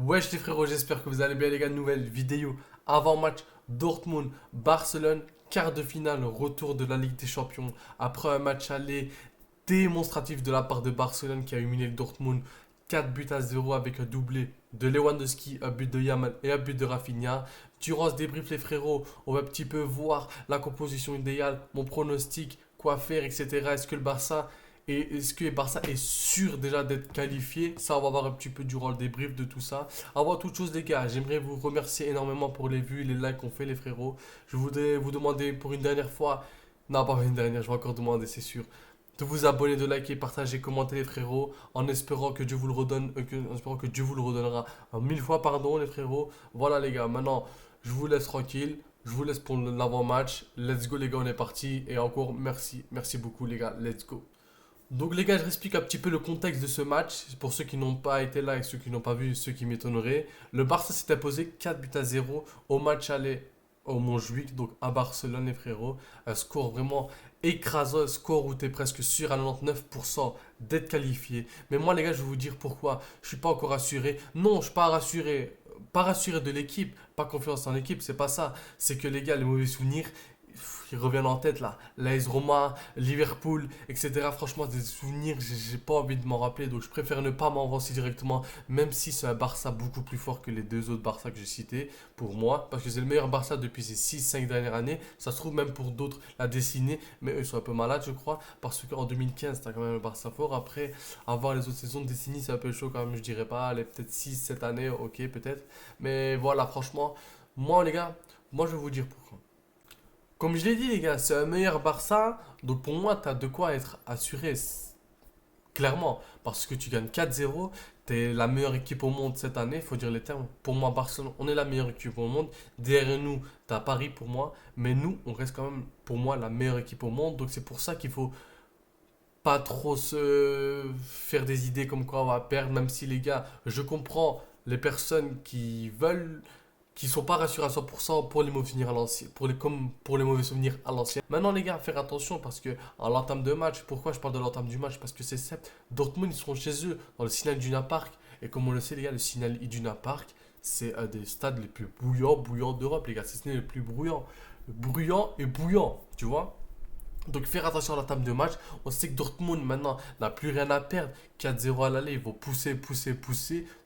Wesh les frérots, j'espère que vous allez bien les gars, nouvelle vidéo avant match Dortmund-Barcelone, quart de finale, retour de la Ligue des Champions, après un match aller démonstratif de la part de Barcelone qui a humilié le Dortmund 4 buts à 0 avec un doublé de Lewandowski, un but de Yamal et un but de Rafinha. Durant ce débrief les frérots, on va un petit peu voir la composition idéale, mon pronostic, quoi faire, etc. Est-ce que le Barça et est-ce que Barça est sûr déjà d'être qualifié? Ça, on va voir un petit peu durant le débrief de tout ça. Avant toute chose, les gars, j'aimerais vous remercier énormément pour les vues, les likes qu'on fait, les frérots. Je voudrais vous demander pour une dernière fois, non, pas une dernière, je vais encore demander, c'est sûr, de vous abonner, de liker, partager, commenter, les frérots, en espérant que Dieu vous le redonne, en espérant que Dieu vous le redonnera mille fois, pardon, les frérots. Voilà, les gars, maintenant, je vous laisse tranquille. Je vous laisse pour l'avant-match. Let's go, les gars, on est parti. Et encore, merci. Merci beaucoup, les gars. Let's go. Donc les gars, je explique un petit peu le contexte de ce match, pour ceux qui n'ont pas été là et ceux qui n'ont pas vu, ceux qui m'étonneraient. Le Barça s'est imposé 4 buts à 0 au match aller au Montjuic, donc à Barcelone les frérots. Un score vraiment écrasant, un score où tu es presque sûr à 99% d'être qualifié. Mais moi les gars, je vais vous dire pourquoi. Je suis pas encore rassuré. Non, je suis pas rassuré. Pas rassuré de l'équipe, pas confiance en l'équipe, c'est pas ça. C'est que les gars, les mauvais souvenirs, qui reviennent en tête là. L'AS Roma, Liverpool, etc. Franchement, des souvenirs, j'ai pas envie de m'en rappeler. Donc je préfère ne pas m'avancer directement, même si c'est un Barça beaucoup plus fort que les deux autres Barça que j'ai cités, pour moi. Parce que c'est le meilleur Barça depuis ces 6 5 dernières années. Ça se trouve même pour d'autres la dessinée, mais eux ils sont un peu malades, je crois. Parce qu'en 2015, t'as quand même le Barça fort. Après, avoir les autres saisons de décennie, c'est un peu chaud quand même, je dirais pas. Allez, peut-être 6 cette année, ok, peut-être. Mais voilà, franchement, moi les gars, moi je vais vous dire pourquoi. Comme je l'ai dit, les gars, c'est un meilleur Barça. Donc pour moi, tu as de quoi être assuré, clairement. Parce que tu gagnes 4-0. Tu es la meilleure équipe au monde cette année, il faut dire les termes. Pour moi, Barcelone, on est la meilleure équipe au monde. Derrière nous, tu as Paris pour moi. Mais nous, on reste quand même, pour moi, la meilleure équipe au monde. Donc c'est pour ça qu'il faut pas trop se faire des idées comme quoi on va perdre. Même si, les gars, je comprends les personnes qui veulent qui sont pas rassurés à 100% pour les mauvais souvenirs à l'ancien, comme pour les mauvais souvenirs à l'ancien. Maintenant les gars, faire attention parce que en l'entame de match, pourquoi je parle de l'entame du match? Parce que c'est simple, Dortmund ils seront chez eux dans le Signal Iduna Park et comme on le sait les gars, le Signal Iduna Park c'est un des stades les plus bouillants d'Europe les gars, si ce n'est le plus bruyant et bouillant, tu vois? Donc faire attention à la table de match. On sait que Dortmund maintenant n'a plus rien à perdre. 4-0 à l'aller, ils vont pousser.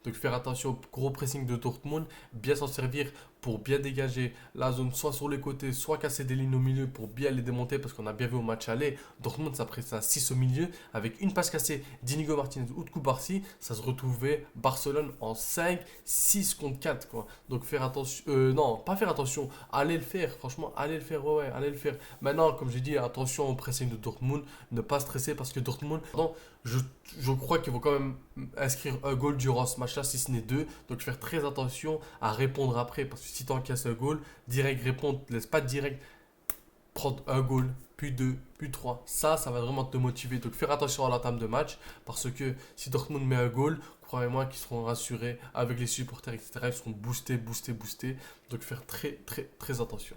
Donc faire attention au gros pressing de Dortmund. Bien s'en servir pour bien dégager la zone soit sur les côtés, soit casser des lignes au milieu pour bien les démonter. Parce qu'on a bien vu au match aller, Dortmund ça presse à 6 au milieu. Avec une passe cassée d'Inigo Martinez ou de Koubarsi, ça se retrouvait Barcelone en 5, 6 contre 4 quoi. Donc faire attention, non, pas faire attention, allez le faire, franchement, allez le faire, ouais, allez le faire. Maintenant, comme j'ai dit, attention au pressing de Dortmund, ne pas stresser parce que Dortmund, pardon, je, je crois qu'ils vont quand même inscrire un goal durant ce match-là, si ce n'est deux. Donc faire très attention à répondre après parce que si tu encaisses un goal, direct répondre, laisse pas direct prendre un goal, puis deux, puis trois. Ça va vraiment te motiver. Donc faire attention à l'entame de match parce que si Dortmund met un goal, croyez-moi qu'ils seront rassurés avec les supporters, etc. Ils seront boostés. Donc faire très attention.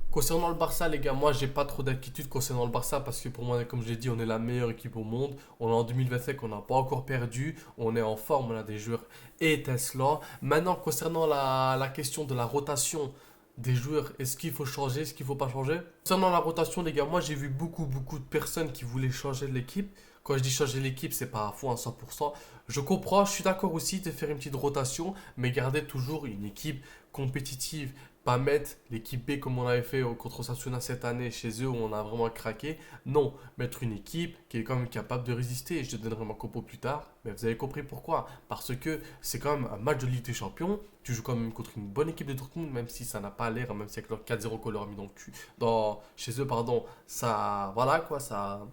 Concernant le Barça, les gars, moi j'ai pas trop d'inquiétude concernant le Barça parce que pour moi, comme je l'ai dit, on est la meilleure équipe au monde. On est en 2025, on n'a pas encore perdu. On est en forme, on a des joueurs étincelants. Maintenant, concernant la question de la rotation des joueurs, est-ce qu'il faut changer, est-ce qu'il faut pas changer? Concernant la rotation, les gars, moi j'ai vu beaucoup de personnes qui voulaient changer de l'équipe. Quand je dis changer l'équipe, c'est pas à fond à 100%. Je comprends, je suis d'accord aussi de faire une petite rotation, mais garder toujours une équipe compétitive. Pas mettre l'équipe B comme on avait fait contre Osasuna cette année chez eux où on a vraiment craqué. Non, mettre une équipe qui est quand même capable de résister. Je te donnerai mon compo plus tard, mais vous avez compris pourquoi. Parce que c'est quand même un match de Ligue des Champions. Tu joues quand même contre une bonne équipe de Dortmund, même si ça n'a pas l'air, même si avec leur 4-0 qu'on leur a mis dans le cul, chez eux, pardon, ça, voilà quoi, ça,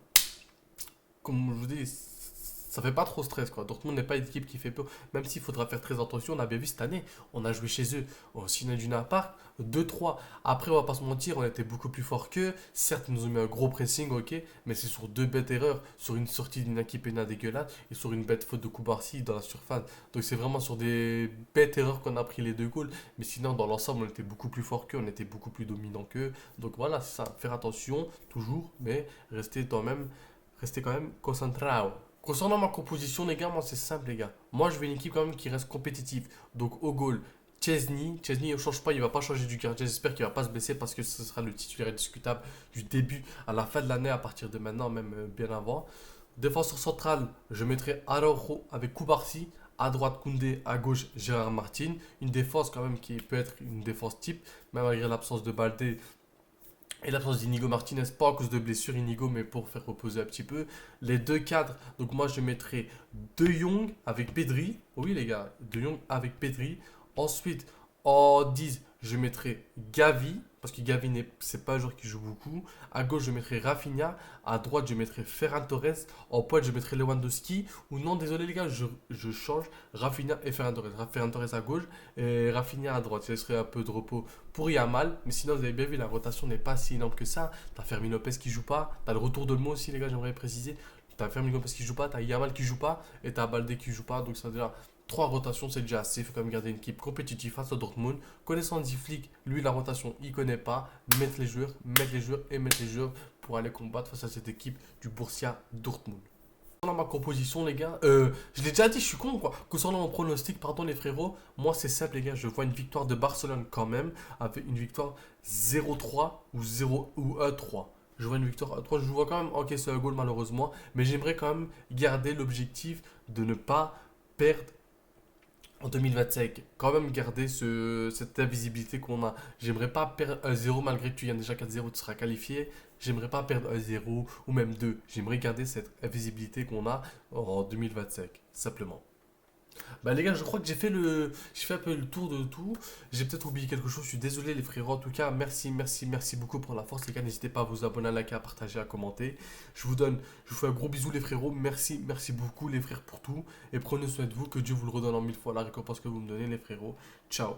comme je vous dis, ça fait pas trop stress quoi. Dortmund n'est pas une équipe qui fait peur, même s'il faudra faire très attention. On a bien vu cette année, on a joué chez eux au Signal Iduna Park 2-3. Après, on va pas se mentir, on était beaucoup plus fort qu'eux. Certes, ils nous ont mis un gros pressing, ok, mais c'est sur deux bêtes erreurs, sur une sortie d'une équipe dégueulasse et sur une bête faute de Koubarsi dans la surface. Donc c'est vraiment sur des bêtes erreurs qu'on a pris les deux goals. Mais sinon, dans l'ensemble, on était beaucoup plus fort qu'eux, on était beaucoup plus dominant qu'eux. Donc voilà, c'est ça, faire attention toujours, mais rester quand même concentré. Concernant ma composition, les gars, moi c'est simple, les gars. Moi je veux une équipe quand même qui reste compétitive. Donc au goal, Chesney. Chesney ne change pas, il va pas changer du gardien. J'espère qu'il va pas se blesser parce que ce sera le titulaire indiscutable du début à la fin de l'année, à partir de maintenant, même bien avant. Défenseur central, je mettrai Araujo avec Koubarsi. À droite, Koundé. À gauche, Gérard Martin. Une défense quand même qui peut être une défense type, même malgré l'absence de Baldé et l'absence d'Inigo Martinez, pas à cause de blessure Inigo, mais pour faire reposer un petit peu. Les deux cadres, donc moi je mettrai De Jong avec Pedri. Oui les gars, De Jong avec Pedri. Ensuite, en 10, je mettrai Gavi, parce que Gavi c'est pas un joueur qui joue beaucoup. À gauche, je mettrai Rafinha. À droite, je mettrai Ferran Torres. En pointe, je mettrai Lewandowski. Ou non, désolé les gars, je change Rafinha et Ferran Torres. Ferran Torres à gauche et Rafinha à droite. Je laisserai un peu de repos pour Yamal. Mais sinon, vous avez bien vu, la rotation n'est pas si énorme que ça. T'as Fermin Lopez qui joue pas. T'as le retour de Olmo aussi, les gars, j'aimerais préciser. T'as Fermin Lopez qui joue pas. T'as Yamal qui joue pas. Et t'as Baldé qui joue pas. Donc ça veut dire trois rotations, c'est déjà assez. Il faut quand même garder une équipe compétitive face au Dortmund. Connaissant Hansi Flick, lui, la rotation, il connaît pas. Mettre les joueurs, mettre les joueurs et mettre les joueurs pour aller combattre face à cette équipe du Borussia Dortmund. Concernant ma composition, les gars, je l'ai déjà dit, je suis con quoi. Concernant mon pronostic, pardon les frérots, moi c'est simple, les gars. Je vois une victoire de Barcelone quand même, avec une victoire 0-3 ou 0 ou 1-3. Je vois une victoire 3. Je vois quand même encaisser un goal malheureusement, mais j'aimerais quand même garder l'objectif de ne pas perdre en 2025, quand même garder cette invisibilité qu'on a. J'aimerais pas perdre 1-0 malgré que tu gagnes déjà 4-0, tu seras qualifié. J'aimerais pas perdre 1-0 ou même 2. J'aimerais garder cette invisibilité qu'on a en 2025, simplement. Bah les gars, je crois que j'ai fait un peu le tour de tout. J'ai peut-être oublié quelque chose. Je suis désolé les frérots. En tout cas, merci, merci, merci beaucoup pour la force les gars. N'hésitez pas à vous abonner, à liker, à partager, à commenter. Je vous fais un gros bisou les frérots. Merci, merci beaucoup les frères pour tout. Et prenez soin de vous. Que Dieu vous le redonne en mille fois la récompense que vous me donnez les frérots. Ciao.